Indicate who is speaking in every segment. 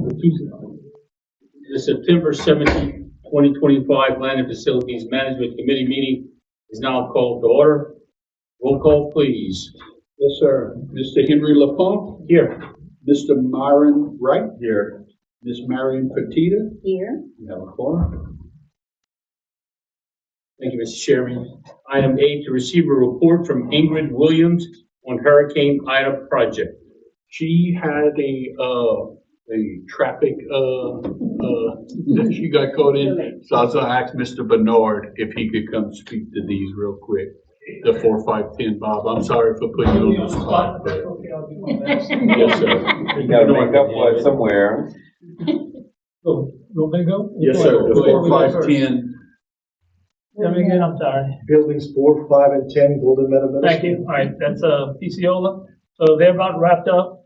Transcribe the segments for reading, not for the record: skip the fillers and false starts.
Speaker 1: The September 17th, 2025 Land and Facilities Management Committee meeting is now called to order. Roll call, please.
Speaker 2: Yes, sir. Mr. Henry LaPompe?
Speaker 1: Here.
Speaker 2: Mr. Myron Wright?
Speaker 1: Here.
Speaker 2: Ms. Marion Petita?
Speaker 3: Here.
Speaker 2: You have a quorum.
Speaker 1: Thank you, Mr. Chairman. Item A, to receive a report from Ingrid Williams on Hurricane Ida project.
Speaker 2: She had a traffic, that she got caught in. So I was gonna ask Mr. Bernard if he could come speak to these real quick. The 4510, Bob. I'm sorry for putting you on the spot, but. Yes, sir.
Speaker 4: You gotta make up for it somewhere.
Speaker 5: Oh, you want me to go?
Speaker 2: Yes, sir. The 4510.
Speaker 5: Let me again, I'm sorry.
Speaker 6: Buildings 4, 5, and 10, Golden Meadow Middle
Speaker 5: Thank
Speaker 6: School.
Speaker 5: you. All right, that's PCOLA. So they're about wrapped up.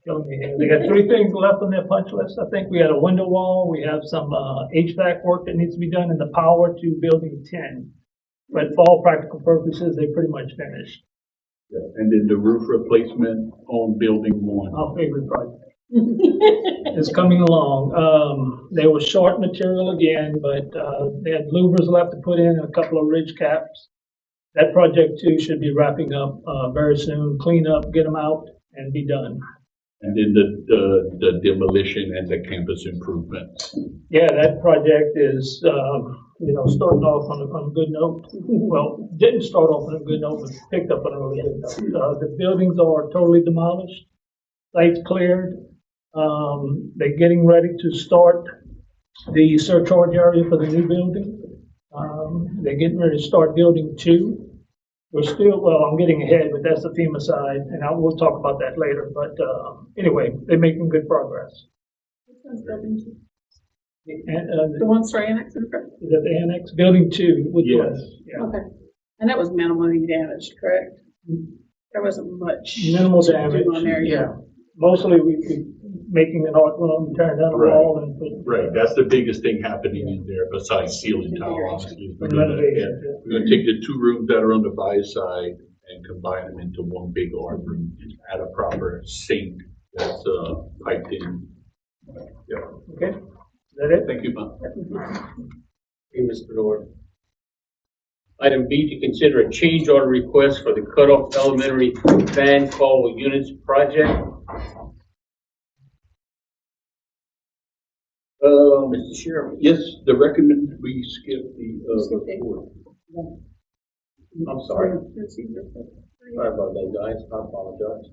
Speaker 5: Killing me here. They got 3 things left on their punch list. I think we had a window wall. We have some HVAC work that needs to be done and the power to building 10. But for all practical purposes, they pretty much finished.
Speaker 2: Yeah, and then the roof replacement on building 1.
Speaker 5: Our favorite project. It's coming along. They were short material again, but they had louvers left to put in and a couple of ridge caps. That project too should be wrapping up very soon. Clean up, get them out, and be done.
Speaker 2: And then the demolition and the campus improvements.
Speaker 5: Yeah, that project is starting off on a good note. Well, didn't start off on a good note, but picked up on a really good note. The buildings are totally demolished, sites cleared. They're getting ready to start the surcharge area for the new building. They're getting ready to start building 2. We're still, well, I'm getting ahead, but that's the FEMA side, and we'll talk about that later. But anyway, they're making good progress.
Speaker 3: Which one's building 2?
Speaker 5: The
Speaker 3: The one-story annex in front?
Speaker 5: Is that the annex? Building 2, which
Speaker 2: Yes.
Speaker 5: was, yeah.
Speaker 3: Okay. And that was minimally damaged, correct? There wasn't much.
Speaker 5: Minimal
Speaker 3: to do
Speaker 5: damage,
Speaker 3: on there yet.
Speaker 5: yeah. Mostly we making an art room, tearing down a
Speaker 2: Right.
Speaker 5: wall and put.
Speaker 2: Right, that's the biggest thing happening in there besides ceiling tile, obviously. We're gonna take the 2 rooms that are on the fire side and combine them into one big art room, add a proper sink that's piped in. Yeah,
Speaker 5: Okay, is that it?
Speaker 2: thank you, Bob.
Speaker 1: Hey, Mr. Bernard. Item B, to consider a change order request for the Cutoff Elementary Fan Call Units project. Mr. Chairman.
Speaker 2: Yes, we skip the report.
Speaker 1: I'm sorry. Sorry about that, guys. I apologize.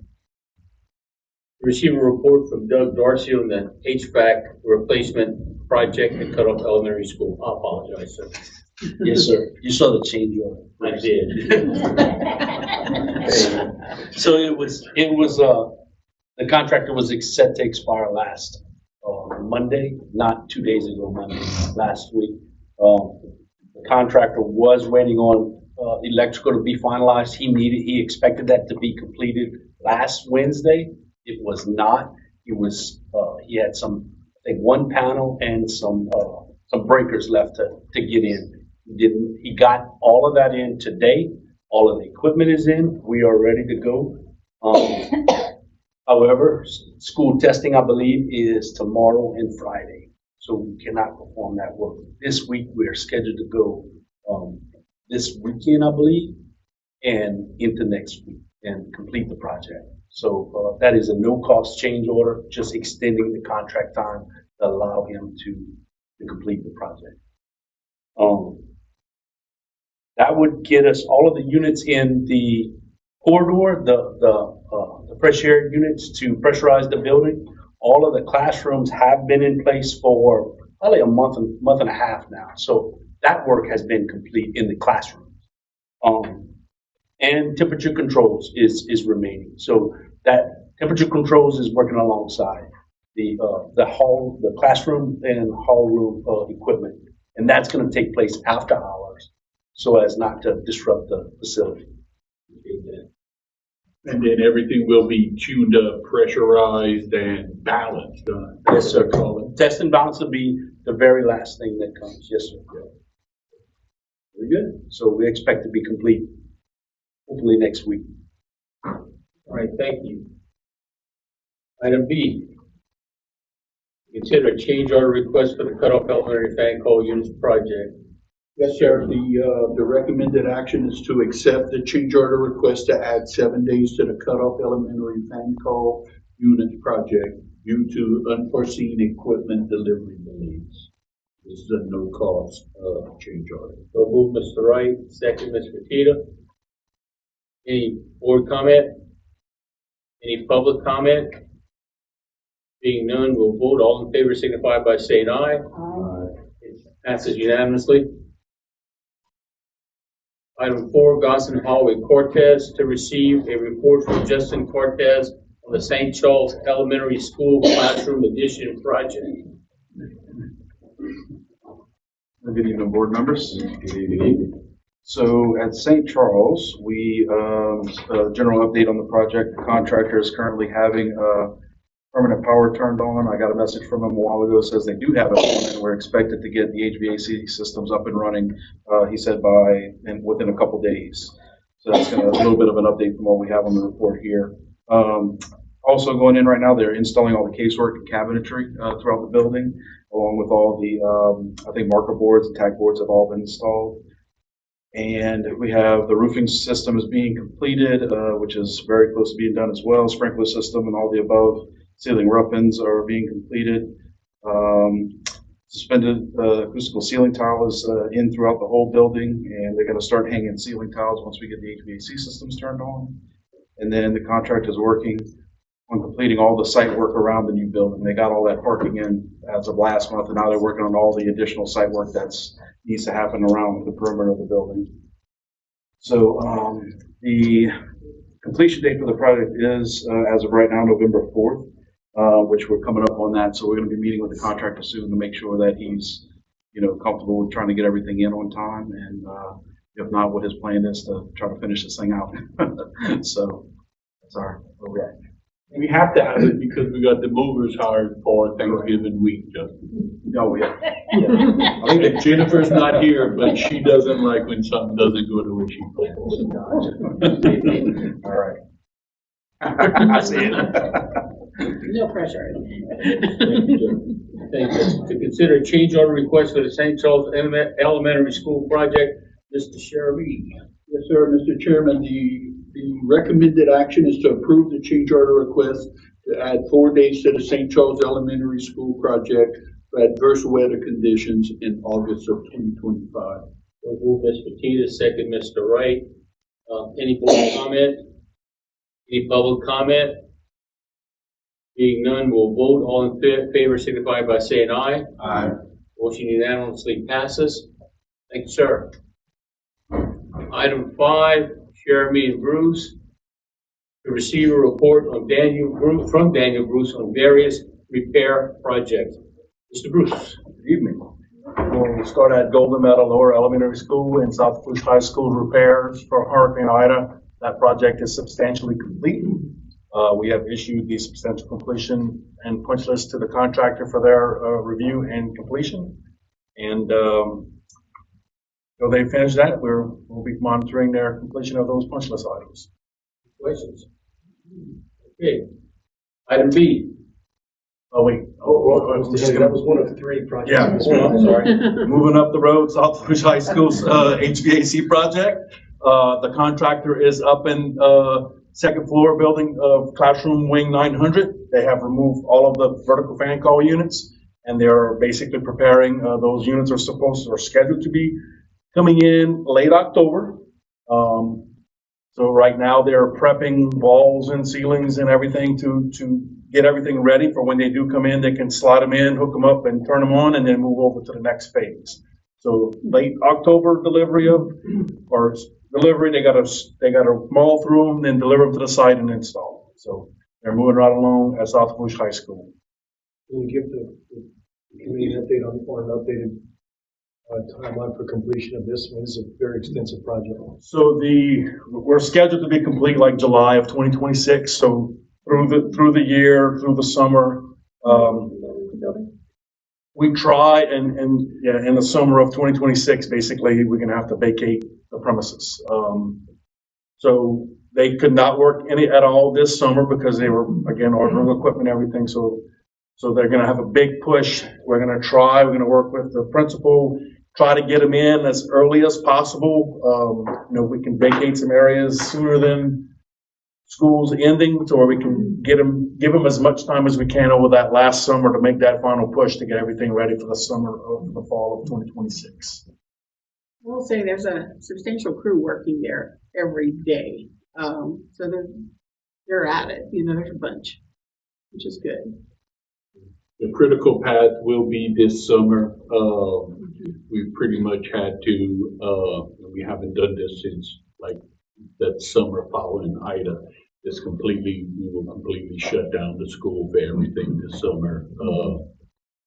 Speaker 1: Receive a report from Doug Darcy on the HVAC replacement project at Cutoff Elementary School. I apologize, sir.
Speaker 7: Yes, sir. You saw the change order.
Speaker 1: I did.
Speaker 7: So it was, the contractor was set to expire last Monday, not 2 days ago, Monday, last week. The contractor was waiting on electrical to be finalized. He expected that to be completed last Wednesday. It was not. He had I think 1 panel and some breakers left to get in. He got all of that in today. All of the equipment is in. We are ready to go. However, school testing, I believe, is tomorrow and Friday. So we cannot perform that work. This week, we are scheduled to go this weekend, I believe, and into next week and complete the project. So that is a no-cost change order, just extending the contract time to allow him to complete the project. That would get us all of the units in the corridor, the fresh air units to pressurize the building. All of the classrooms have been in place for probably a month and a half now. So that work has been complete in the classrooms. And temperature controls is remaining. So that temperature controls is working alongside the classroom and hall room equipment. And that's going to take place after hours so as not to disrupt the facility.
Speaker 2: And then everything will be tuned up, pressurized, and balanced.
Speaker 7: Yes, sir. Test and balance will be the very last thing that comes. Yes, sir. Very good. So we expect to be complete hopefully next week.
Speaker 1: All right, thank you. Item B, consider a change order request for the cutoff elementary fan call units project.
Speaker 2: Yes, sir. The recommended action is to accept the change order request to add 7 days to the cutoff elementary fan call units project due to unforeseen equipment delivery delays. This is a no-cost, change order.
Speaker 1: So move, Mr. Wright, second, Ms. Petita. Any board comment? Any public comment? Being none, we'll vote. All in favor signify by saying aye. It passes unanimously. Item 4, Gosson Hallway Cortez to receive a report from Justin Cortez on the St. Charles Elementary School Classroom Addition Project.
Speaker 8: Good evening, board members. Good evening. So at St. Charles, we, general update on the project. The contractor is currently having permanent power turned on. I got a message from him a while ago, says they do have it on and we're expected to get the HVAC systems up and running, he said within a couple days. So that's a little bit of an update from what we have on the report here. Also going in right now, they're installing all the casework and cabinetry throughout the building, along with all the, I think marker boards and tag boards have all been installed. And we have the roofing system is being completed, which is very close to being done as well. Sprinkler system and all the above. Ceiling rough-ins are being completed. Suspended acoustical ceiling tile is in throughout the whole building, and they're going to start hanging ceiling tiles once we get the HVAC systems turned on. And then the contract is working on completing all the site work around the new building. They got all that parking in as of last month, and now they're working on all the additional site work that's needs to happen around the perimeter of the building. So the completion date for the project is, as of right now, November 4th, which we're coming up on that. So we're going to be meeting with the contractor soon to make sure that he's, comfortable with trying to get everything in on time. And if not, what his plan is to try to finish this thing out. So that's where we're at.
Speaker 2: We have to have it because we got the movers hired for Thanksgiving week, Justin.
Speaker 8: Oh, yeah. I think that
Speaker 2: Jennifer's not here, but she doesn't like when something doesn't go the way she plans.
Speaker 8: all right. I see it.
Speaker 3: No pressure.
Speaker 1: Thank you. To consider a change order request for the St. Charles Elementary School project, Mr. Sherry.
Speaker 2: Yes, sir, Mr. Chairman, the recommended action is to approve the change order request to add 4 days to the St. Charles Elementary School project for adverse weather conditions in August of 2025.
Speaker 1: So move, Ms. Petita, second, Mr. Wright. Any board comment? Any public comment? Being none, we'll vote. All in favor signify by saying aye.
Speaker 8: Aye.
Speaker 1: Motion unanimously passes. Thank you, sir. Item 5, Jeremy and Bruce to receive a report on from Daniel Bruce on various repair projects. Mr. Bruce.
Speaker 9: Good evening. We'll start at Golden Meadow Lower Elementary School and South Bush High School repairs for Hurricane Ida. That project is substantially complete. We have issued the substantial completion and punch list to the contractor for their review and completion. And so they finish that, we'll be monitoring their completion of those punch list items.
Speaker 1: Questions? Okay. Item B.
Speaker 9: Oh, wait.
Speaker 6: That was one of 3 projects.
Speaker 9: Yeah.
Speaker 1: I'm sorry.
Speaker 9: Moving up the road, South Bush High School's HVAC project. The contractor is up in second floor building of classroom wing 900. They have removed all of the vertical fan call units, and they're basically preparing. Those units are scheduled to be coming in late October. So right now they're prepping walls and ceilings and everything to get everything ready for when they do come in. They can slide them in, hook them up, and turn them on, and then move over to the next phase. So late October delivery. They got to maul through them, then deliver them to the site and install them. So they're moving right along at South Bush High School.
Speaker 6: Can you give the community an update on an updated timeline for completion of this one? This is a very extensive project.
Speaker 9: So we're scheduled to be complete like July of 2026. So through the year, through the summer, we try and in the summer of 2026, basically we're gonna have to vacate the premises. So they could not work at all this summer because they were again ordering equipment and everything. So So they're gonna have a big push. We're gonna work with the principal, try to get them in as early as possible. We can vacate some areas sooner than school's ending, so where we can give them as much time as we can over that last summer to make that final push to get everything ready for the fall of 2026.
Speaker 3: I will say there's a substantial crew working there every day. So they're at it, there's a bunch, which is good.
Speaker 2: The critical path will be this summer. We pretty much had to, we haven't done this since like that summer following Ida. We will completely shut down the school for everything this summer,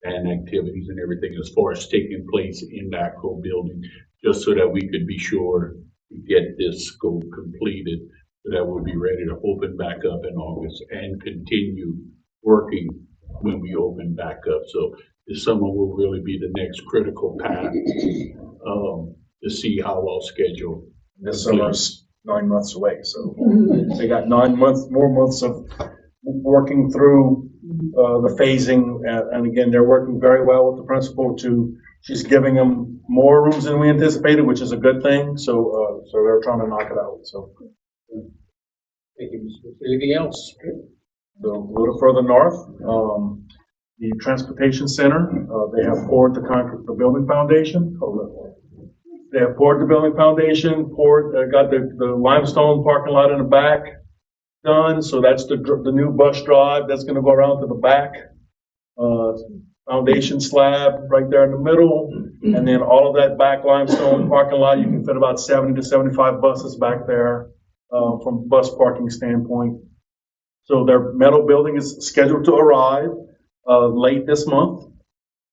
Speaker 2: and activities and everything as far as taking place in the actual building, just so that we could be sure to get this school completed, so that we'll be ready to open back up in August and continue working when we open back up. So this summer will really be the next critical path, to see how well scheduled.
Speaker 9: This summer's 9 months away, so they got more months of working through the phasing, and again, they're working very well with the principal. She's giving them more rooms than we anticipated, which is a good thing. So they're trying to knock it out. So,
Speaker 1: Thank you, Mr. Smith. Anything else?
Speaker 9: so a little further north, the transportation center, they have poured the building foundation. They have poured the building foundation, got the limestone parking lot in the back done. So that's the new bus drive that's going to go around to the back. Foundation slab right there in the middle. And then all of that back limestone parking lot, you can fit about 70 to 75 buses back there, from bus parking standpoint. So their metal building is scheduled to arrive late this month.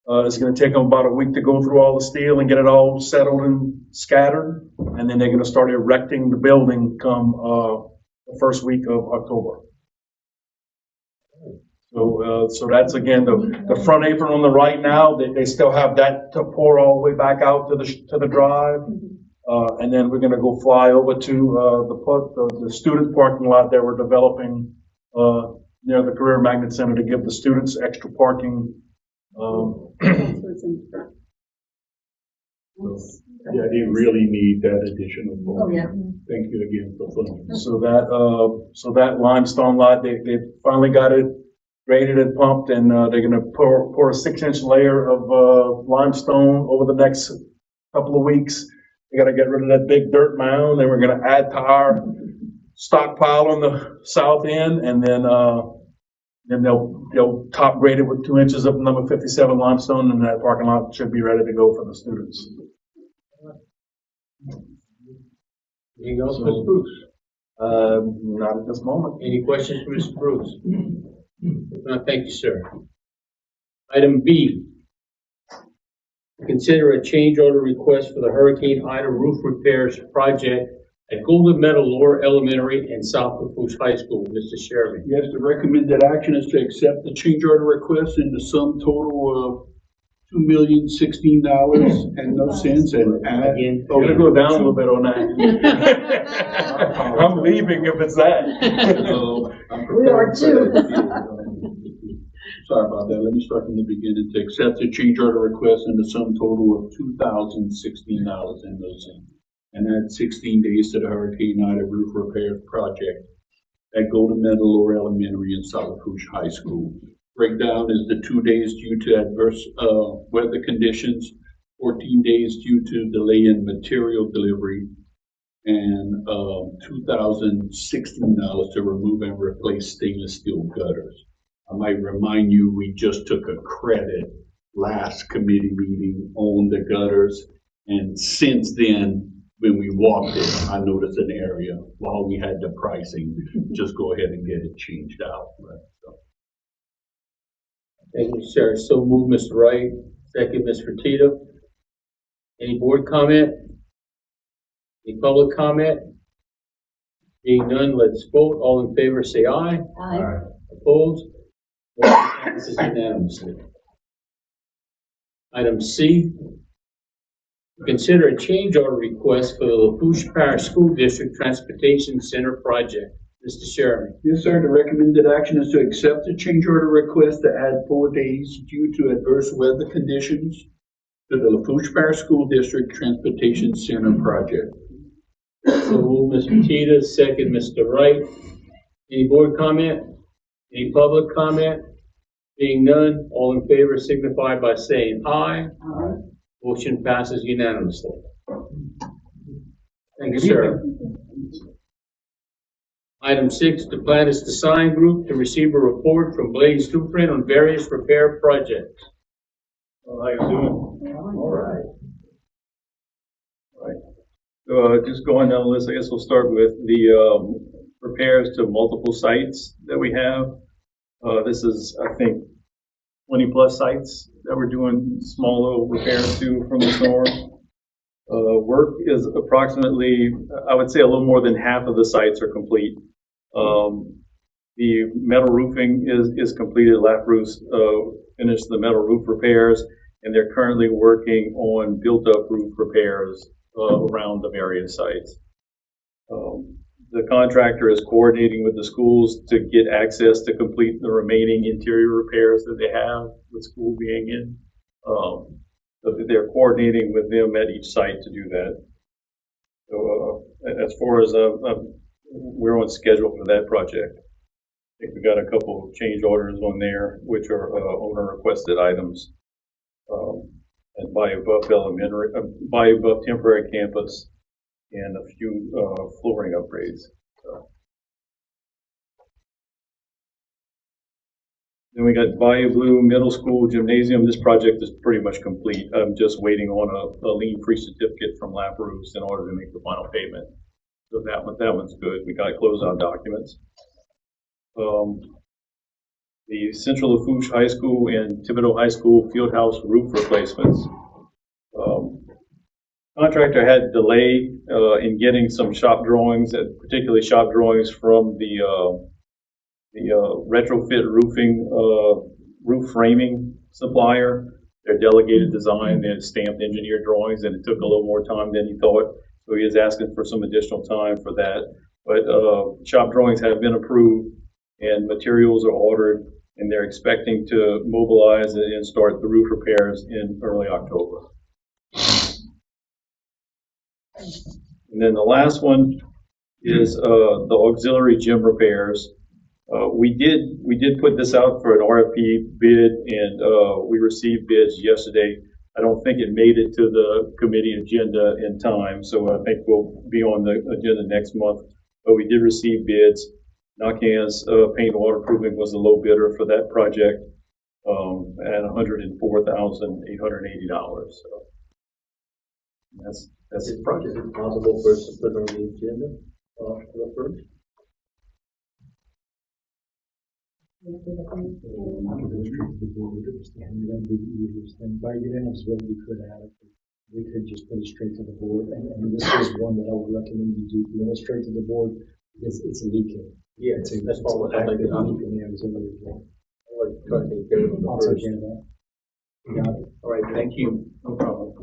Speaker 9: It's going to take them about a week to go through all the steel and get it all settled and scattered, and then they're going to start erecting the building come the first week of October. So that's again the front apron on the right now. They still have that to pour all the way back out to the drive, and then we're going to go fly over to the student parking lot that we're developing near the Career Magnet Center to give the students extra parking.
Speaker 2: Yeah, they really need that additional.
Speaker 3: Oh, yeah.
Speaker 2: Thank you again for funding.
Speaker 9: So that limestone lot, they finally got it graded and pumped, and they're going to pour a 6-inch layer of limestone over the next couple of weeks. They got to get rid of that big dirt mound, and we're going to add to our stockpile on the south end, and then they'll top grade it with 2 inches of number 57 limestone, and that parking lot should be ready to go for the students.
Speaker 1: Anything else, Mr. Bruce?
Speaker 9: Not at this moment.
Speaker 1: Any questions for Mr. Bruce? If not, thank you, sir. Item B. Consider a change order request for the Hurricane Ida roof repairs project at Golden Meadow Lower Elementary and South Lafourche High School. Mr. Sherman.
Speaker 2: Yes, the recommended action is to accept the change order request in the sum total of $2,016 and no cents, and add.
Speaker 1: Again.
Speaker 9: I'm gonna go down a little bit on that. I'm leaving if it's that.
Speaker 3: We are too.
Speaker 2: Sorry about that. Let me start from the beginning. To accept the change order request in the sum total of $2,016 and no cents, and add 16 days to the Hurricane Ida roof repair project at Golden Meadow Lower Elementary and South Lafourche High School. Breakdown is the 2 days due to adverse weather conditions, 14 days due to delay in material delivery, and $2,016 to remove and replace stainless steel gutters. I might remind you, we just took a credit last committee meeting on the gutters, and since then, when we walked it, I noticed an area while we had the pricing. Just go ahead and get it changed out. So.
Speaker 1: Thank you, sir. So move, Mr. Wright. Second, Ms. Fertitta. Any board comment? Any public comment? Being none, let's vote. All in favor, say aye.
Speaker 3: Aye.
Speaker 1: Opposed? Motion passes unanimously. Item C. Consider a change order request for the Lafourche Parish School District Transportation Center project. Mr. Sherman.
Speaker 2: Yes, sir. The recommended action is to accept the change order request to add 4 days due to adverse weather conditions to the Lafourche Parish School District Transportation Center project.
Speaker 1: So move, Ms. Petita, second, Mr. Wright. Any board comment? Any public comment? Being none, all in favor signify by saying aye.
Speaker 3: Aye.
Speaker 1: Motion passes unanimously. Thank you, sir. Item 6, the plan is to sign group to receive a report from Blaze Blueprint on various repair projects.
Speaker 8: How you doing?
Speaker 1: All right.
Speaker 8: Just going down the list, I guess we'll start with the repairs to multiple sites that we have. This is, I think, 20 plus sites that we're doing small little repairs to from the storm. Work is approximately, I would say a little more than half of the sites are complete. The metal roofing is completed. Laproofs finished the metal roof repairs, and they're currently working on built-up roof repairs around the various sites. The contractor is coordinating with the schools to get access to complete the remaining interior repairs that they have, with school being in. So they're coordinating with them at each site to do that. So as far as we're on schedule for that project. I think we got a couple of change orders on there, which are owner requested items. At Bayou Buff temporary campus, and a few flooring upgrades. So. Then we got Bayou Blue Middle School Gymnasium. This project is pretty much complete. I'm just waiting on a lien-free certificate from Laproofs in order to make the final payment. So that one's good. We got closeout documents. The Central Lafourche High School and Thibodeau High School Fieldhouse roof replacements. Contractor had delay in getting some shop drawings, particularly shop drawings from the retrofit roofing roof framing supplier. Their delegated design, they had stamped engineered drawings, and it took a little more time than he thought. So he is asking for some additional time for that. But shop drawings have been approved, and materials are ordered, and they're expecting to mobilize and start the roof repairs in early October. And then the last one is the auxiliary gym repairs. We did put this out for an RFP bid, and we received bids yesterday. I don't think it made it to the committee agenda in time, so I think we'll be on the agenda next month. But we did receive bids. Knockhands Paint and Waterproofing was the low bidder for that project at $104,880. So that's the project.
Speaker 1: Is it possible for us to put on the agenda for the first?
Speaker 6: By unanimous vote, we could add it. We could just put it straight to the board, and this is one that I would recommend you do, bring it straight to the board, because it's a leaking.
Speaker 1: Yeah, that's what I'd like to do. I'll try to take care of it first.
Speaker 6: Got it.
Speaker 1: All right, thank you. No problem.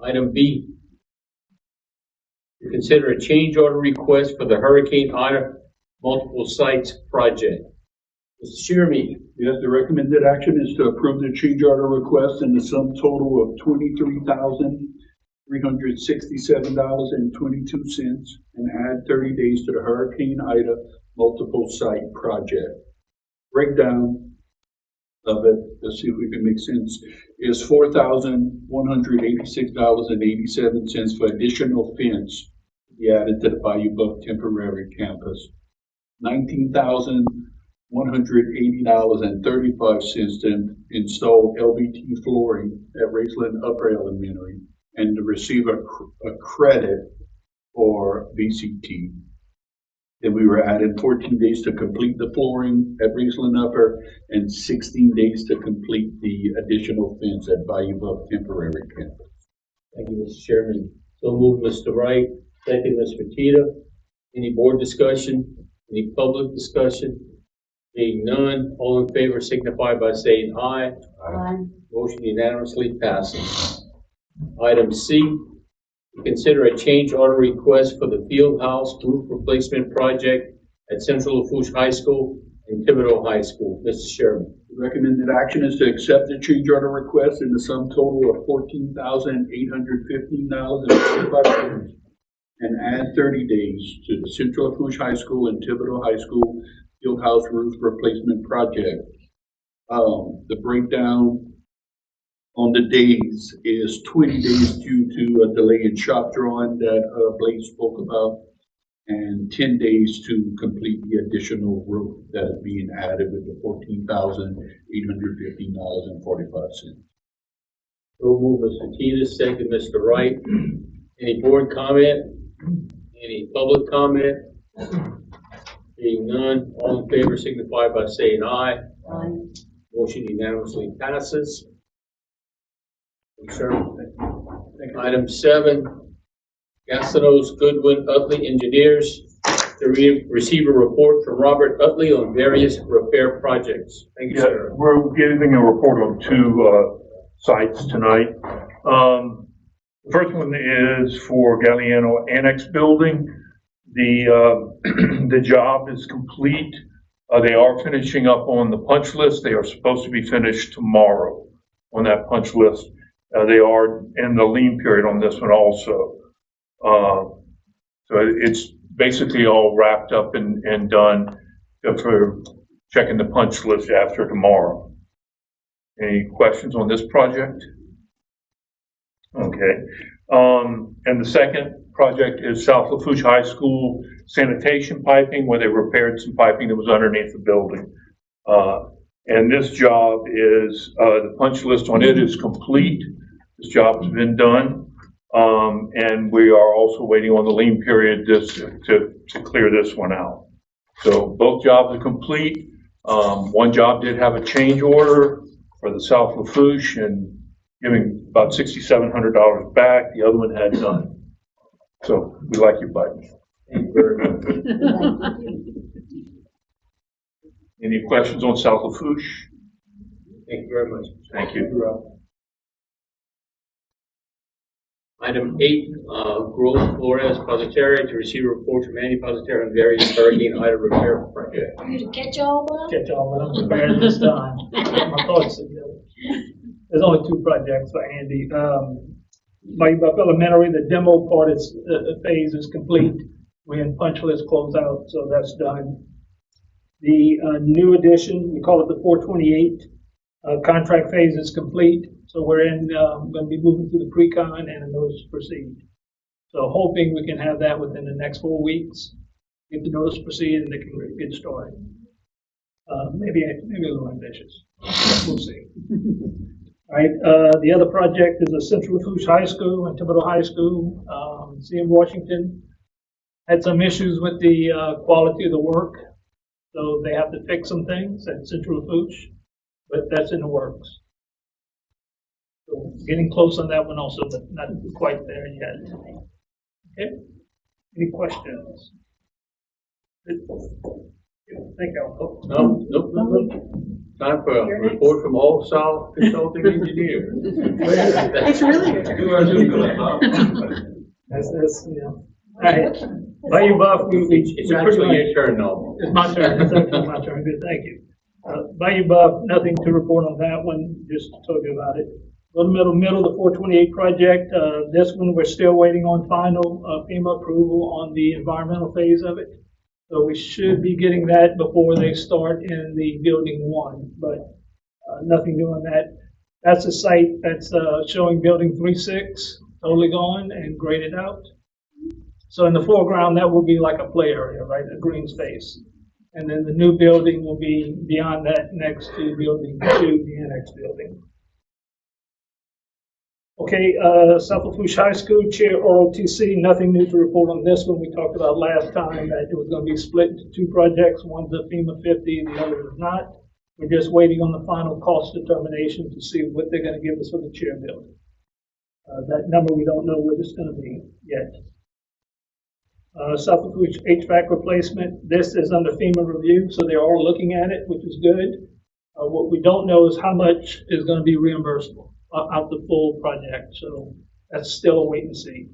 Speaker 1: Item B, to consider a change order request for the Hurricane Ida multiple sites project. Mr. Sherman.
Speaker 2: Yes, the recommended action is to approve the change order request in the sum total of $23,367.22 and add 30 days to the Hurricane Ida multiple site project. Breakdown of it, let's see if we can make sense, is $4,186.87 for additional fence to be added to the Bayou Buff temporary campus. $19,180.35 to install LVT flooring at Raceland Upper Elementary and to receive a credit for VCT. Then we were adding 14 days to complete the flooring at Raceland Upper and 16 days to complete the additional fence at Bayou Buff temporary campus.
Speaker 1: Thank you, Mr. Chairman. So move, Mr. Wright. Second, Ms. Petita. Any board discussion? Any public discussion? Being none, all in favor signify by saying aye.
Speaker 3: Aye.
Speaker 1: Motion unanimously passes. Item C, to consider a change order request for the field house roof replacement project at Central Lafourche High School and Thibodeau High School. Mr. Sherman.
Speaker 2: Recommended action is to accept the change order request in the sum total of $14,815.45 and add 30 days to the Central Lafourche High School and Thibodeau High School Fieldhouse Roof Replacement Project. The breakdown on the days is 20 days due to a delay in shop drawing that Blake spoke about, and 10 days to complete the additional roof that is being added with the $14,815.45.
Speaker 1: So move, Mr. Titus, second, Mr. Wright. Any board comment? Any public comment? Being none, all in favor signify by saying aye.
Speaker 3: Aye.
Speaker 1: Motion unanimously passes. Item 7, Gastinos Goodwin Utley Engineers to receive a report from Robert Utley on various repair projects. Thank you,
Speaker 10: Yeah,
Speaker 1: sir.
Speaker 10: we're giving a report on 2 sites tonight. The first one is for Galliano Annex Building. The job is complete. They are finishing up on the punch list. They are supposed to be finished tomorrow on that punch list. They are in the lien period on this one also. So it's basically all wrapped up and done for checking the punch list after tomorrow. Any questions on this project? Okay. And the second project is South Lafourche High School sanitation piping, where they repaired some piping that was underneath the building. And this job is, the punch list on it is complete. This job has been done. And we are also waiting on the lien period to clear this one out. So both jobs are complete. One job did have a change order for the South Lafourche and giving about $6,700 back. The other one had none. So we like you, buddy.
Speaker 1: Thank you very much.
Speaker 10: Any questions on South Lafourche?
Speaker 1: Thank you very much.
Speaker 10: Thank you.
Speaker 1: Item 8, Grove Flores Positeri to receive a report from Andy Positeri on various hurricane item repair projects.
Speaker 11: Catch all up?
Speaker 5: Catch all that I'm prepared this time. My thoughts together. There's only 2 projects for Andy. Bayou Buff Elementary, the demo part is phase is complete. We're in punch list closeout, so that's done. The new addition, we call it the 428, contract phase is complete. So we're going to be moving to the pre-con and a notice to proceed. So hoping we can have that within the next 4 weeks. Get the notice to proceed and they can get started. Maybe a little ambitious. We'll see. All right. The other project is the Central Lafourche High School and Thibodeau High School. CM Washington had some issues with the quality of the work. So they have to fix some things at Central Lafourche, but that's in the works. So getting close on that one also, but not quite there yet. Okay. Any questions? Thank you.
Speaker 1: Nope. Time for a report from All South Consulting Engineers.
Speaker 3: It's really good.
Speaker 5: That's All right. Bayou Buff,
Speaker 1: It's actually your turn now.
Speaker 5: It's my turn. It's actually my turn. Good, thank you. Bayou Buff, nothing to report on that one. Just told you about it. Middle, the 428 project. This one, we're still waiting on final FEMA approval on the environmental phase of it. So we should be getting that before they start in the building 1, but nothing new on that. That's a site that's showing building 3-6, totally gone and graded out. So in the foreground, that will be like a play area, right? A green space. And then the new building will be beyond that next to building 2, the annex building. Okay, South Lafourche High School, Chair ROTC, nothing new to report on this one. We talked about last time that it was going to be split into 2 projects. One's a FEMA 50, the other is not. We're just waiting on the final cost determination to see what they're going to give us for the chair building. That number, we don't know what it's going to be yet. South Lafourche HVAC replacement, this is under FEMA review, so they are looking at it, which is good. What we don't know is how much is going to be reimbursable out the full project, so that's still a wait and see.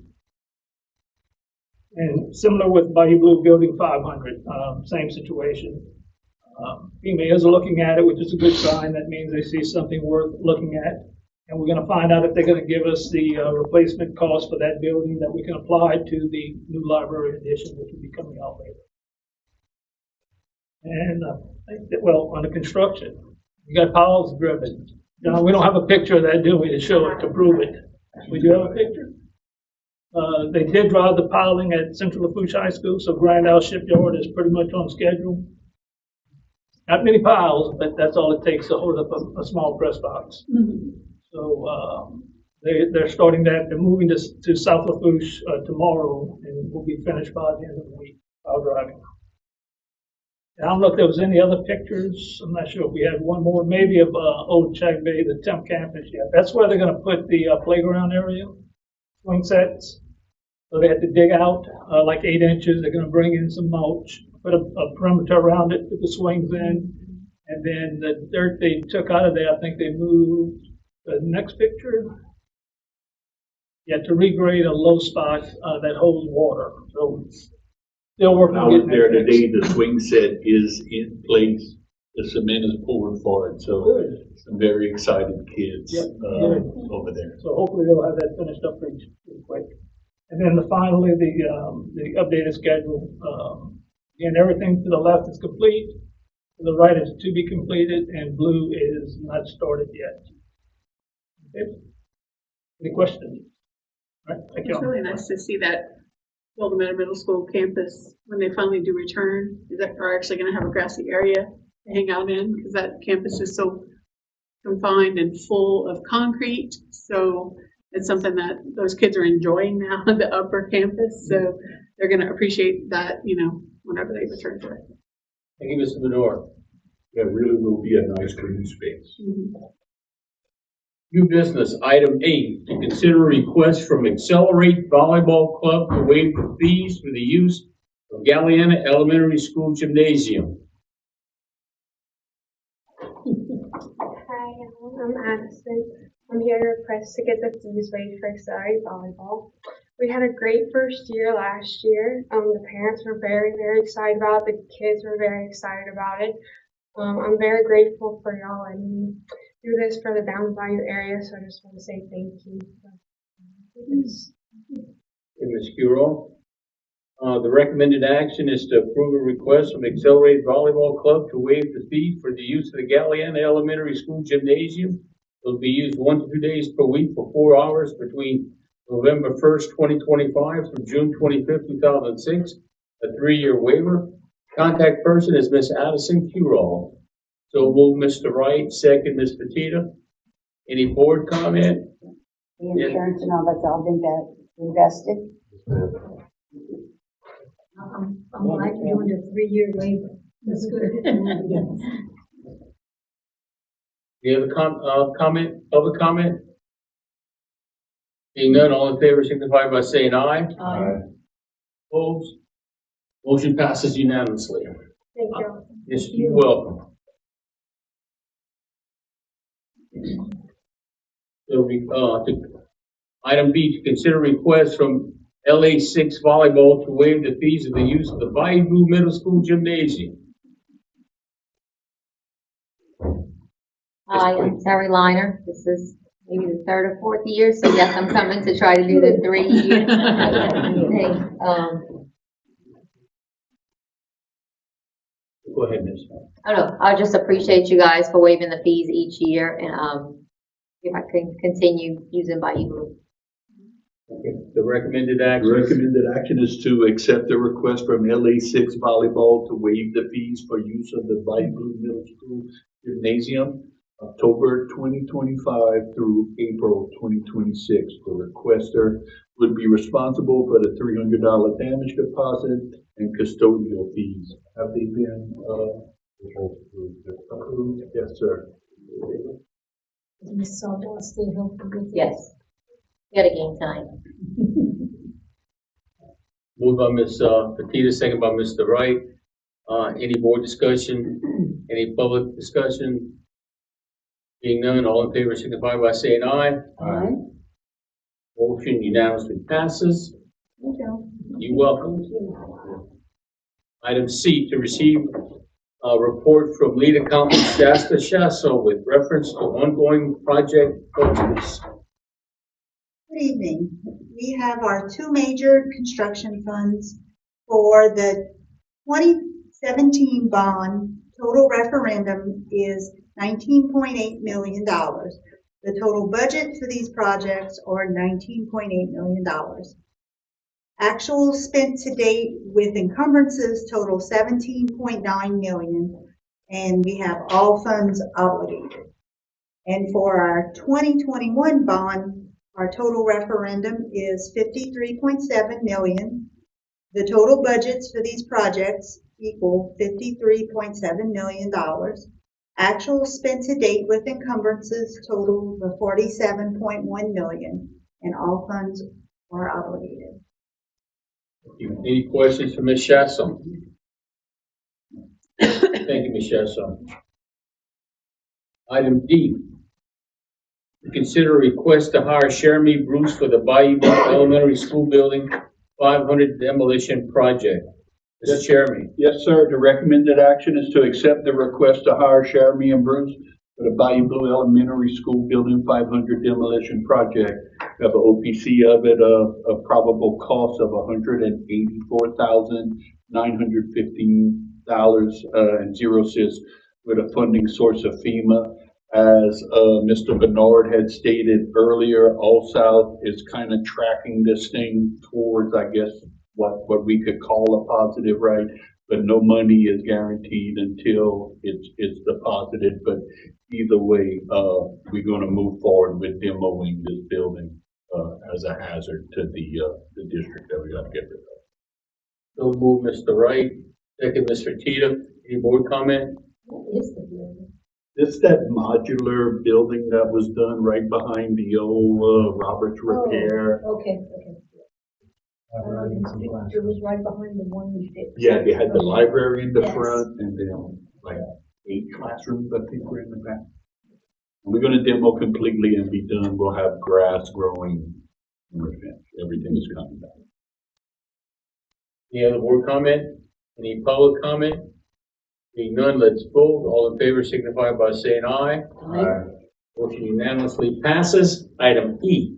Speaker 5: And similar with Bayou Blue Building 500, same situation. FEMA is looking at it, which is a good sign. That means they see something worth looking at. And we're going to find out if they're going to give us the replacement cost for that building that we can apply to the new library addition, which will be coming out later. And I think that, well, under construction, you got piles driven. Now, we don't have a picture of that, do we, to show it, to prove it? We do have a picture. They did drive the piling at Central Lafourche High School, so Grand Isle Shipyard is pretty much on schedule. Not many piles, but that's all it takes to hold up a small press box.
Speaker 3: Mhm.
Speaker 5: So they're starting that. They're moving to South Lafourche tomorrow, and will be finished by the end of the week. While driving. I don't know if there was any other pictures. I'm not sure if we had one more, maybe of Old Check Bay, the temp campus. Yeah, that's where they're going to put the playground area, swing sets. So they had to dig out like 8 inches. They're going to bring in some mulch, put a perimeter around it, put the swings in, and then the dirt they took out of there, I think they moved the next picture. Yeah, to regrade a low spot that holds water. So still working
Speaker 2: When I
Speaker 5: on
Speaker 2: was
Speaker 5: getting
Speaker 2: there
Speaker 5: that fixed.
Speaker 2: today, the swing set is in place. The cement is poured for it, so
Speaker 5: Good.
Speaker 2: some very excited kids
Speaker 5: Yep, good.
Speaker 2: over there.
Speaker 5: So hopefully they'll have that finished up pretty quick. And then finally, the updated schedule. Again, everything to the left is complete. To the right is to be completed, and blue is not started yet. Okay. Any questions? All right, thank you.
Speaker 3: It's really nice to see that Willamette Middle School campus, when they finally do return, is that are actually going to have a grassy area to hang out in, because that campus is so confined and full of concrete. So it's something that those kids are enjoying now, the upper campus. So they're going to appreciate that, whenever they return to it.
Speaker 1: Thank you, Mr. Bedore.
Speaker 2: That really will be a nice green space.
Speaker 1: New business, item 8, to consider a request from Accelerate Volleyball Club to waive the fees for the use of Galliana Elementary School Gymnasium.
Speaker 11: Hi, I'm Addison. I'm here to request to get the fees waived for Accelerate Volleyball. We had a great first year last year. The parents were very, very excited about it. The kids were very excited about it. I'm very grateful for y'all and do this for the Down Bayou area, so I just want to say thank you.
Speaker 1: Ms. Curro. The recommended action is to approve a request from Accelerate Volleyball Club to waive the fee for the use of the Galliana Elementary School Gymnasium. It will be used 1 to 2 days per week for 4 hours between November 1st, 2025 through June 25th, 2006. A 3-year waiver. Contact person is Ms. Addison Curro. So move Mr. Wright, second Ms. Petita. Any board comment?
Speaker 12: The insurance and all that's all been invested. I'm like doing a 3-year waiver. That's good.
Speaker 1: Any other comment, public comment? Being none, all in favor signify by saying aye.
Speaker 12: Aye.
Speaker 1: Opposed? Motion passes unanimously.
Speaker 11: Thank you.
Speaker 1: Yes, you're welcome. Item B, to consider request from LA6 Volleyball to waive the fees of the use of the Bayou Blue Middle School Gymnasium.
Speaker 13: Hi, I'm Terry Liner. This is maybe the 3rd or 4th year, so yes, I'm coming to try to do the 3-year thing.
Speaker 1: Go ahead, Ms.
Speaker 13: I don't know, I just appreciate you guys for waiving the fees each year, and if I can continue using Bayou Blue.
Speaker 1: Okay. The recommended
Speaker 2: The
Speaker 1: action.
Speaker 2: recommended action is to accept a request from LA6 Volleyball to waive the fees for use of the Bayou Blue Middle School Gymnasium, October 2025 through April 2026. The requester would be responsible for the $300 damage deposit and custodial fees. Have they been approved? Yes, sir.
Speaker 12: Ms. Sawdall still helping with
Speaker 13: Yes, we got a game time.
Speaker 1: Moved by Ms. Petita, second by Mr. Wright. Any board discussion? Any public discussion? Being none, all in favor signify by saying aye.
Speaker 12: Aye.
Speaker 1: Motion unanimously passes. You're welcome. Item C, to receive a report from lead accountant Shasta Shasso with reference to ongoing project budgets.
Speaker 14: Good evening. We have our two major construction funds for the 2017 bond. Total referendum is $19.8 million. The total budget for these projects are $19.8 million. Actual spent to date with encumbrances total $17.9 million, and we have all funds obligated. And for our 2021 bond, our total referendum is $53.7 million. The total budgets for these projects equal $53.7 million. Actual spent to date with encumbrances total the $47.1 million, and all funds are obligated.
Speaker 1: Any questions for Ms. Shasso? Thank you, Ms. Shasso. Item D, to consider a request to hire Jeremy Bruce for the Bayou Elementary School Building 500 demolition project. Mr. Chairman.
Speaker 2: Yes, sir. The recommended action is to accept the request to hire Jeremy and Bruce for the Bayou Blue Elementary School Building 500 demolition project. We have an OPC of it, a probable cost of $184,915.00 with a funding source of FEMA. As Mr. Bernard had stated earlier, All South is kind of tracking this thing towards, I guess, what we could call a positive, right? But no money is guaranteed until it's deposited. But either way, we're going to move forward with demoing this building as a hazard to the district that we got to get rid of.
Speaker 1: So move, Mr. Wright. Second, Mr. Tita. Any board comment?
Speaker 2: This that modular building that was done right behind the old Roberts Repair.
Speaker 12: Okay. It was right behind the one we did.
Speaker 2: Yeah, they had the library in the
Speaker 12: Yes.
Speaker 2: front and then like 8 classrooms, I think, were in the back. We're gonna demo completely and be done. We'll have grass growing. Everything is coming back.
Speaker 1: Any other board comment? Any public comment? Being none, let's vote. All in favor signify by saying aye.
Speaker 12: Aye.
Speaker 1: Motion unanimously passes. Item E,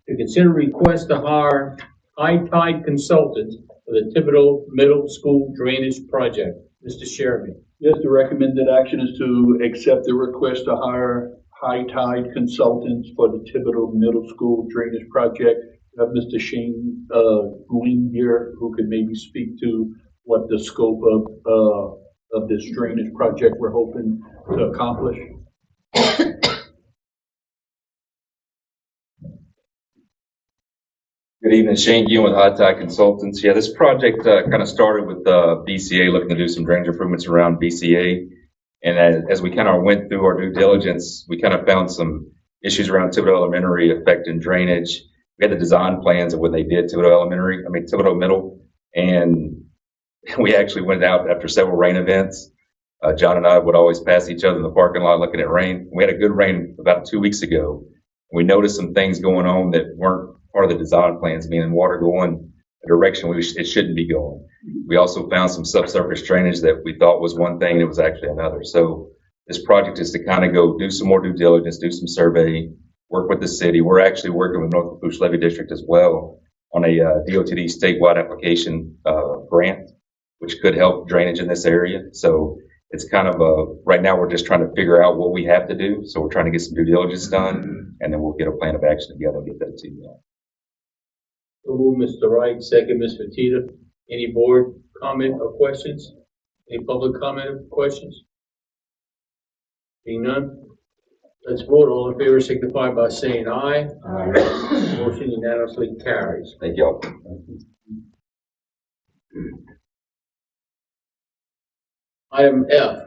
Speaker 1: to consider request to hire High Tide Consultants for the Thibodeau Middle School Drainage Project. Mr. Sherman.
Speaker 2: Yes, the recommended action is to accept the request to hire High Tide Consultants for the Thibodeau Middle School Drainage Project. We have Mr. Shane Gwynn here, who could maybe speak to what the scope of this drainage project we're hoping to accomplish.
Speaker 4: Good evening, Shane Gillen with High Tide Consultants. Yeah, this project kind of started with BCA looking to do some drainage improvements around BCA. And as we kind of went through our due diligence, we kind of found some issues around Thibodeau Elementary affecting drainage. We had the design plans of when they did Thibodeau Middle. And we actually went out after several rain events. John and I would always pass each other in the parking lot looking at rain. We had a good rain about 2 weeks ago. We noticed some things going on that weren't part of the design plans, meaning water going a direction it shouldn't be going. We also found some subsurface drainage that we thought was one thing, it was actually another. So this project is to kind of go do some more due diligence, do some surveying, work with the city. We're actually working with North Lafourche Levy District as well on a DOTD statewide application grant, which could help drainage in this area. So it's kind of right now we're just trying to figure out what we have to do. So we're trying to get some due diligence done, and then we'll get a plan of action together and get that to you.
Speaker 1: So move, Mr. Wright. Second, Mr. Tita. Any board comment or questions? Any public comment or questions? Being none, let's vote. All in favor signify by saying aye. Aye. Motion unanimously carries.
Speaker 4: Thank y'all.
Speaker 1: Item F,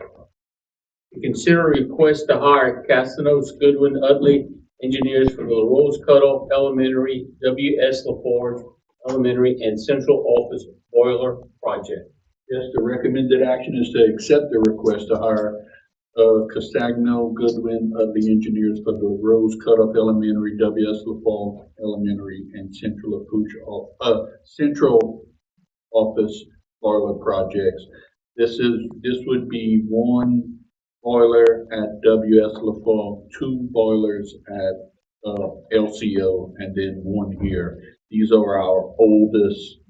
Speaker 1: to consider a request to hire Castanos, Goodwin, Utley engineers for the Rose Cutoff Elementary, W.S. LaForge Elementary, and Central Office Boiler Project.
Speaker 2: Yes, the recommended action is to accept the request to hire Castagno Goodwin of the engineers for the Rose Cutoff Elementary, W.S. LaFalle Elementary, and Central Office boiler projects. This would be one boiler at W.S. LaFalle, two boilers at LCO, and then one here. These are our oldest,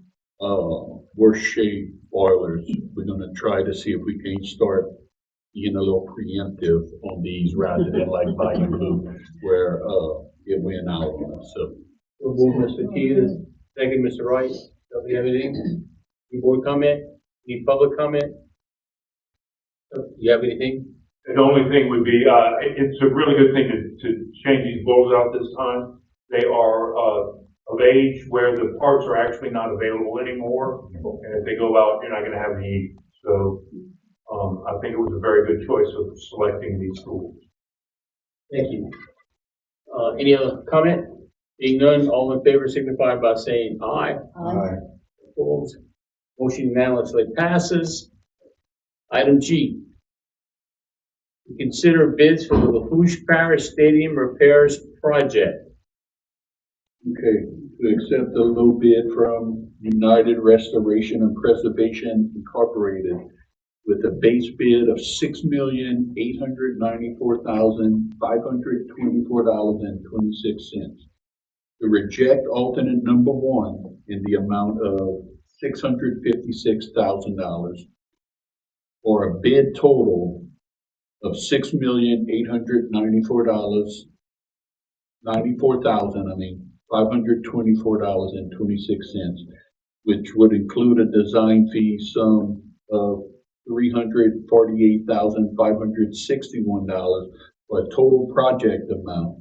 Speaker 2: worst shaped boilers. We're gonna try to see if we can start being a little preemptive on these rather than like buying blue where, it went out, so.
Speaker 1: So move Mr. Peters, second Mr. Wright. Do you have anything? Any board comment? Any public comment? You have anything?
Speaker 10: The only thing would be, it's a really good thing to change these bulbs out this time. They are, of age where the parts are actually not available anymore. And if they go out, you're not gonna have the heat. So, I think it was a very good choice of selecting these tools.
Speaker 1: Thank you. Any other comment? Being none, all in favor signify by saying aye.
Speaker 6: Aye.
Speaker 1: Opposed? Motion unanimously passes. Item G. Consider bids for the LaFouche Parish Stadium repairs project.
Speaker 2: Okay, to accept a low bid from United Restoration and Preservation Incorporated with a base bid of $6,894,524.26. To reject alternate number one in the amount of $656,000 for a bid total of $6,894,524.26, which would include a design fee sum of $348,561 for a total project amount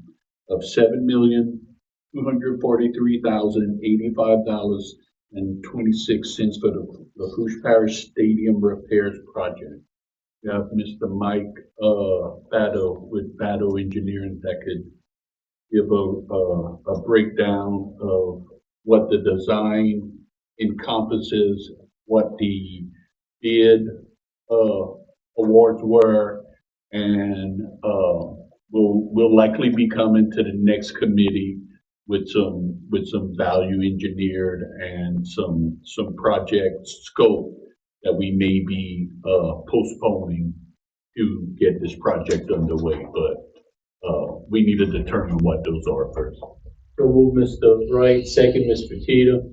Speaker 2: of $7,243,085.26 for the LaFouche Parish Stadium repairs project. We have Mr. Mike Batto with Batto Engineering that could give a breakdown of what the design encompasses, what the bid awards were, and we'll likely be coming to the next committee with some value engineered and some project scope that we may be postponing to get this project underway, but we need to determine what those are first.
Speaker 1: So move Mr. Wright, second Mr. Tito.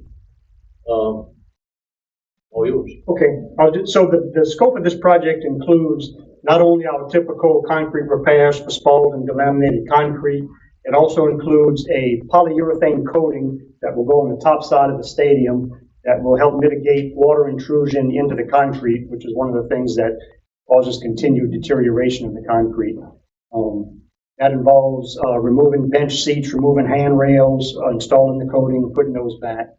Speaker 1: All yours.
Speaker 15: Okay, so the scope of this project includes not only our typical concrete repairs for spalled and delaminated concrete, it also includes a polyurethane coating that will go on the top side of the stadium that will help mitigate water intrusion into the concrete, which is one of the things that causes continued deterioration of the concrete. That involves removing bench seats, removing handrails, installing the coating, putting those back.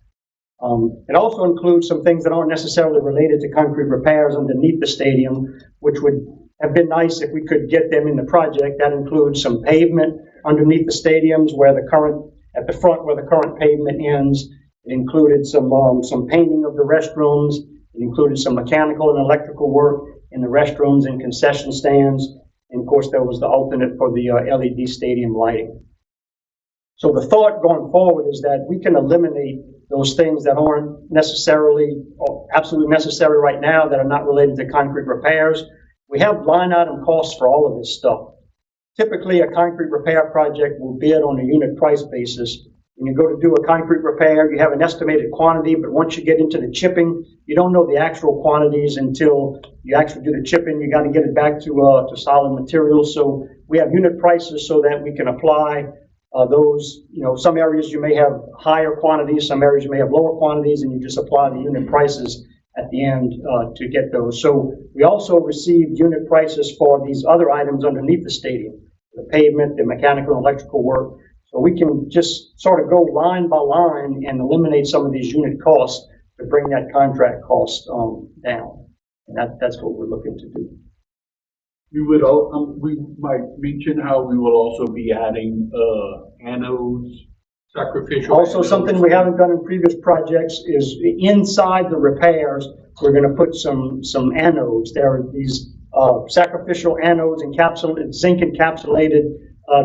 Speaker 15: It also includes some things that aren't necessarily related to concrete repairs underneath the stadium, which would have been nice if we could get them in the project. That includes some pavement underneath the stadiums at the front where the current pavement ends. It included some painting of the restrooms. It included some mechanical and electrical work in the restrooms and concession stands. And of course, there was the alternate for the LED stadium lighting. So the thought going forward is that we can eliminate those things that aren't necessarily or absolutely necessary right now that are not related to concrete repairs. We have line item costs for all of this stuff. Typically, a concrete repair project will bid on a unit price basis. When you go to do a concrete repair, you have an estimated quantity, but once you get into the chipping, you don't know the actual quantities until you actually do the chipping. You got to get it back to solid materials. So we have unit prices so that we can apply those, some areas you may have higher quantities, some areas you may have lower quantities, and you just apply the unit prices at the end to get those. So we also received unit prices for these other items underneath the stadium, the pavement, the mechanical and electrical work. So we can just sort of go line by line and eliminate some of these unit costs to bring that contract cost down. And that's what we're looking to do.
Speaker 2: We might mention how we will also be adding anodes, sacrificial.
Speaker 15: Also,
Speaker 2: anodes.
Speaker 15: something we haven't done in previous projects is inside the repairs, we're going to put some anodes. There are these sacrificial anodes, zinc encapsulated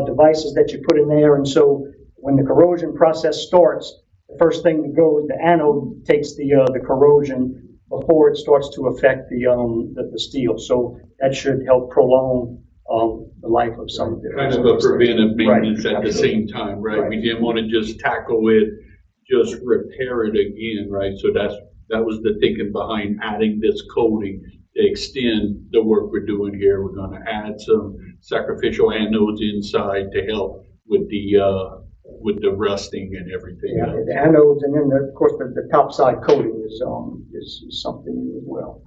Speaker 15: devices that you put in there. And so when the corrosion process starts, the first thing to go is the anode takes the corrosion before it starts to affect the steel. So that should help prolong the life of some of the.
Speaker 2: Kind of a preventive maintenance
Speaker 15: Right,
Speaker 2: at the same time, right? We didn't want to just tackle it, just repair it again, right? So that was the thinking behind adding this coating to extend the work we're doing here. We're going to add some sacrificial anodes inside to help with the rusting and everything
Speaker 15: Yeah,
Speaker 2: else.
Speaker 15: the anodes, and then of course the top side coating is something new as well.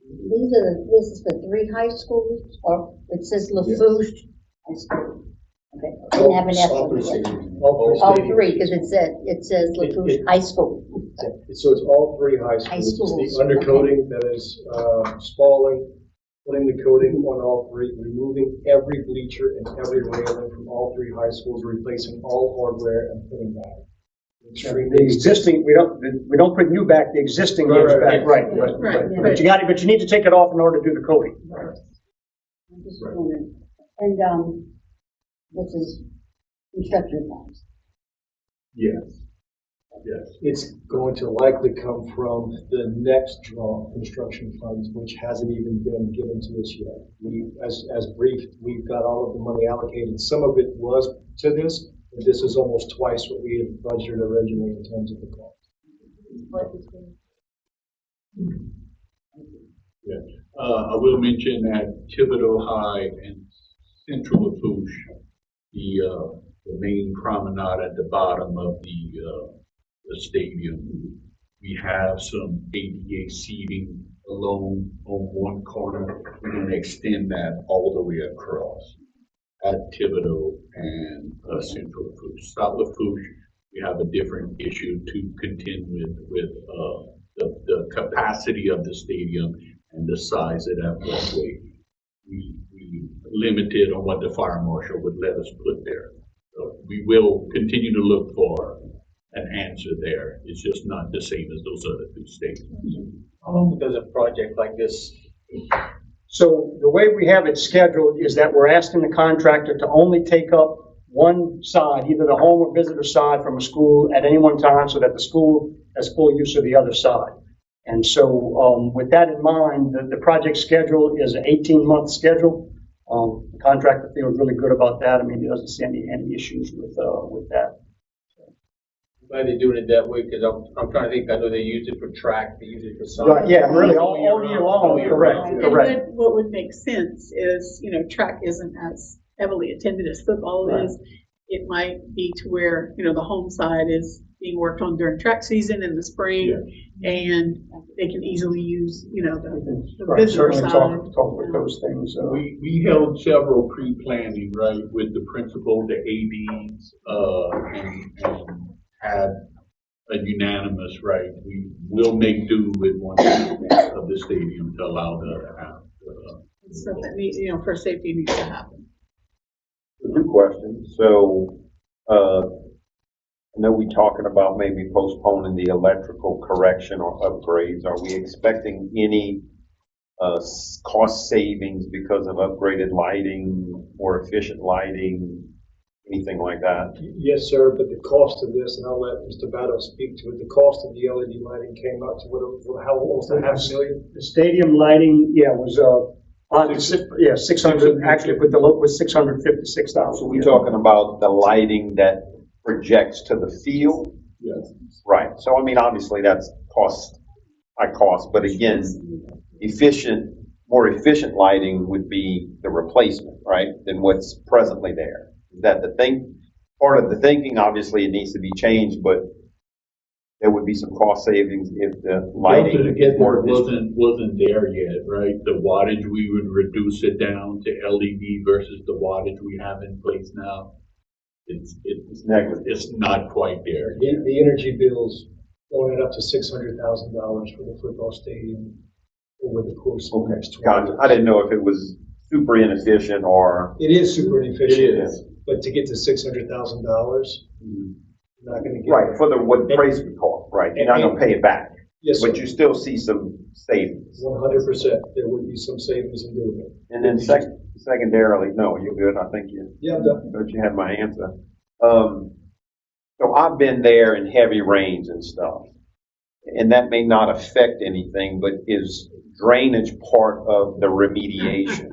Speaker 12: This is for 3 high schools, or it says LaFouche High School? Okay, didn't have an F on it. All 3, because it says LaFouche High School.
Speaker 6: So it's all 3 high schools.
Speaker 12: High schools,
Speaker 6: It's the undercoating that is spalling, putting the coating on all 3, removing every bleacher and every railing from all 3 high schools, replacing all hardware and putting back.
Speaker 15: The existing, we don't put new back, the existing goes back, right. But you need to take it off in order to do the coating.
Speaker 12: I'm just wondering. And, this is construction costs.
Speaker 2: Yes.
Speaker 6: It's going to likely come from the next draw of construction funds, which hasn't even been given to us yet. We, as briefed, we've got all of the money allocated. Some of it was to this, but this is almost twice what we had budgeted originally in terms of the cost.
Speaker 2: Yeah. I will mention at Thibodeau High and Central Lafourche, the main promenade at the bottom of the stadium, we have some ADA seating alone on one corner. We're going to extend that all the way across at Thibodeau and Central Lafourche. South Lafourche, we have a different issue to contend with the capacity of the stadium and the size of that walkway. We limited on what the fire marshal would let us put there. So we will continue to look for an answer there. It's just not the same as those other 2 stadiums.
Speaker 1: How long does a project like this?
Speaker 15: So the way we have it scheduled is that we're asking the contractor to only take up one side, either the home or visitor side from a school at any one time, so that the school has full use of the other side. And so with that in mind, the project schedule is an 18-month schedule. The contractor feels really good about that. I mean, he doesn't see any issues with that.
Speaker 1: Why are they doing it that way? Because I'm trying to think, I know they use it for track, they use it for
Speaker 15: Right,
Speaker 1: soccer.
Speaker 15: yeah, really, all year long, correct.
Speaker 3: And what would make sense is, track isn't as heavily attended as football is. It might be to where, the home side is being worked on during track season in the spring, and they can easily use, the visitor
Speaker 15: Certainly
Speaker 3: side.
Speaker 15: talk with those things.
Speaker 2: We held several pre-planning, right, with the principal, the ADs, and had a unanimous, right, we will make do with one aspect of the stadium to allow the other half.
Speaker 3: Stuff that needs, for safety needs to happen.
Speaker 16: Good question. So, I know we're talking about maybe postponing the electrical correction or upgrades. Are we expecting any cost savings because of upgraded lighting, more efficient lighting, anything like that?
Speaker 6: Yes, sir, but the cost of this, and I'll let Mr. Battle speak to it, the cost of the LED lighting came out to almost $500,000.
Speaker 15: The stadium lighting, was 600, actually, with the look was 656,000.
Speaker 16: So we're talking about the lighting that projects to the field?
Speaker 2: Yes.
Speaker 16: Right. So, I mean, obviously that's high cost, but again, more efficient lighting would be the replacement, right, than what's presently there. Is that part of the thinking? Obviously it needs to be changed, but there would be some cost savings if the lighting is more efficient.
Speaker 2: Wasn't there yet, right? The wattage, we would reduce it down to LED versus the wattage we have in place now. It's not quite there.
Speaker 6: The energy bills going up to $600,000 for the football stadium over the course of the next 20 years.
Speaker 16: I didn't know if it was super inefficient or.
Speaker 6: It is super inefficient.
Speaker 16: It is.
Speaker 6: But to get to $600,000, you're not going to get
Speaker 16: right for what price we call right. You're not going to pay it back.
Speaker 6: Yes,
Speaker 16: but
Speaker 6: sir.
Speaker 16: you still see some savings.
Speaker 6: 100%, there would be some savings in doing it.
Speaker 16: And then secondarily, no, you're good, I think
Speaker 6: Yeah, I'm done.
Speaker 16: thought you had my answer. So I've been there in heavy rains and stuff, and that may not affect anything, but is drainage part of the remediation?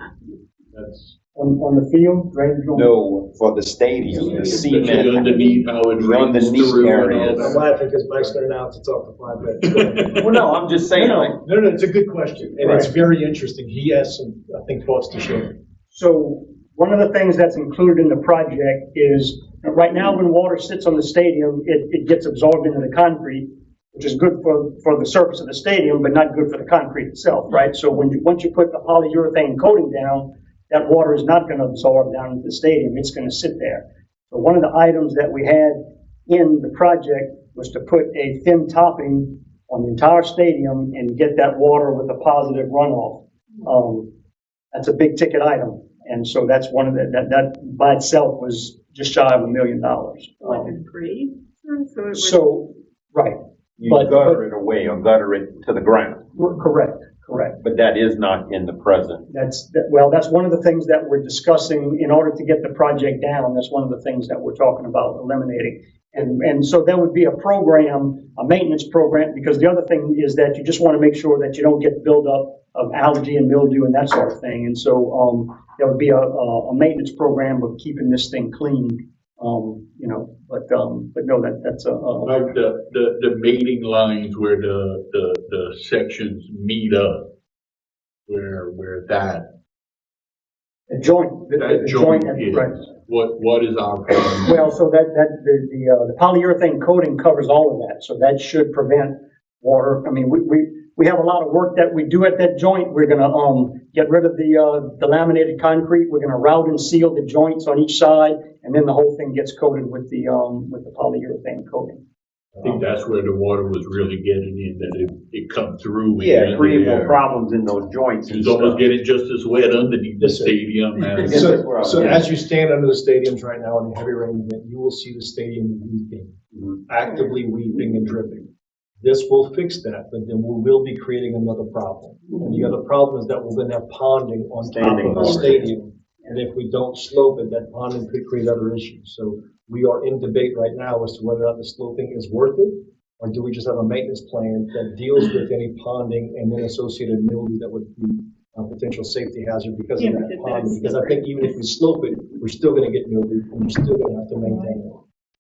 Speaker 2: That's
Speaker 15: On the field, drainage?
Speaker 16: No, for the stadium, the cement.
Speaker 2: underneath how it
Speaker 16: The
Speaker 2: runs
Speaker 16: underneath
Speaker 2: through and all
Speaker 16: areas.
Speaker 6: I'm
Speaker 2: that.
Speaker 6: laughing because Mike's been announced to talk for 5 minutes.
Speaker 16: Well, no, I'm just saying, like,
Speaker 6: No, it's a good question, and it's
Speaker 15: Right.
Speaker 6: very interesting. He has some, I think, thoughts to share.
Speaker 15: So one of the things that's included in the project is, right now when water sits on the stadium, it gets absorbed into the concrete, which is good for the surface of the stadium, but not good for the concrete itself, right? So once you put the polyurethane coating down, that water is not going to absorb down into the stadium. It's going to sit there. So one of the items that we had in the project was to put a thin topping on the entire stadium and get that water with a positive runoff. That's a big ticket item. And so that's one of that by itself was just shy of $1 million.
Speaker 3: Like a grade?
Speaker 15: So, right.
Speaker 16: you
Speaker 15: But-
Speaker 16: gutter it away or gutter it to the ground,
Speaker 15: Correct.
Speaker 16: but that is not in the present.
Speaker 15: That's one of the things that we're discussing in order to get the project down. That's one of the things that we're talking about eliminating. And so there would be a program, a maintenance program, because the other thing is that you just want to make sure that you don't get buildup of algae and mildew and that sort of thing. And so, there would be a maintenance program of keeping this thing clean, but no, that's
Speaker 2: Like the mating lines where the sections meet up, where that
Speaker 15: joint,
Speaker 2: that
Speaker 15: the
Speaker 2: joint
Speaker 15: joint,
Speaker 2: is.
Speaker 15: right.
Speaker 2: What is our plan?
Speaker 15: Well, so the polyurethane coating covers all of that, so that should prevent water. I mean, we have a lot of work that we do at that joint. We're gonna, get rid of the laminated concrete. We're gonna route and seal the joints on each side, and then the whole thing gets coated with the polyurethane coating.
Speaker 2: I think that's where the water was really getting in, that it come through. and
Speaker 16: Yeah,
Speaker 2: get
Speaker 16: create more
Speaker 2: there.
Speaker 16: problems in those joints and
Speaker 2: It's almost
Speaker 16: stuff.
Speaker 2: getting just as wet underneath the
Speaker 6: Yes, sir.
Speaker 2: stadium as.
Speaker 6: So as you stand under the stadiums right now in the heavy rain event, you will see the stadium weeping, actively weeping and dripping. This will fix that, but then we will be creating another problem. And the other problem is that we're gonna have ponding on top
Speaker 16: Standing
Speaker 6: of the
Speaker 16: water.
Speaker 6: stadium. And if we don't slope it, that ponding could create other issues. So we are in debate right now as to whether or not the sloping is worth it, or do we just have a maintenance plan that deals with any ponding and then associated mildew that would be a potential safety hazard because of that ponding? Because I think even if we slope it, we're still gonna get mildew and we're still gonna have to maintain it.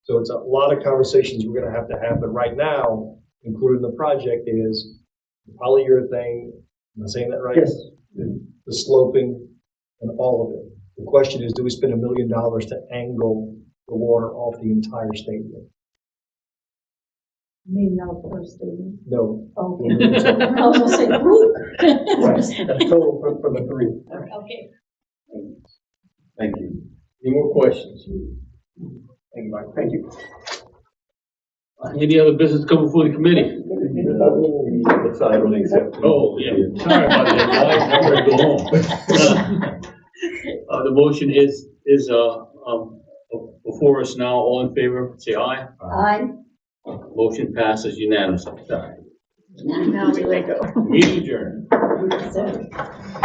Speaker 6: So it's a lot of conversations we're gonna have to have, but right now, included in the project is the polyurethane, am I saying that right?
Speaker 15: Yes.
Speaker 6: The sloping and all of it. The question is, do we spend $1 million to angle the water off the entire stadium?
Speaker 12: Per stadium.
Speaker 6: No.
Speaker 12: Okay. I was gonna say, woo.
Speaker 15: That's total for the three.
Speaker 12: Okay.
Speaker 16: Thank you.
Speaker 1: Any more questions?
Speaker 15: Thank you, Mike. Thank you.
Speaker 1: Any other business coming before the committee?
Speaker 2: What's I don't accept.
Speaker 1: Oh, yeah, sorry about that, guys, I'm gonna go home. The motion is before us now. All in favor, say aye.
Speaker 12: Aye.
Speaker 1: Motion passes unanimously.
Speaker 3: Now we let go.
Speaker 1: Meeting adjourned.
Speaker 12: So-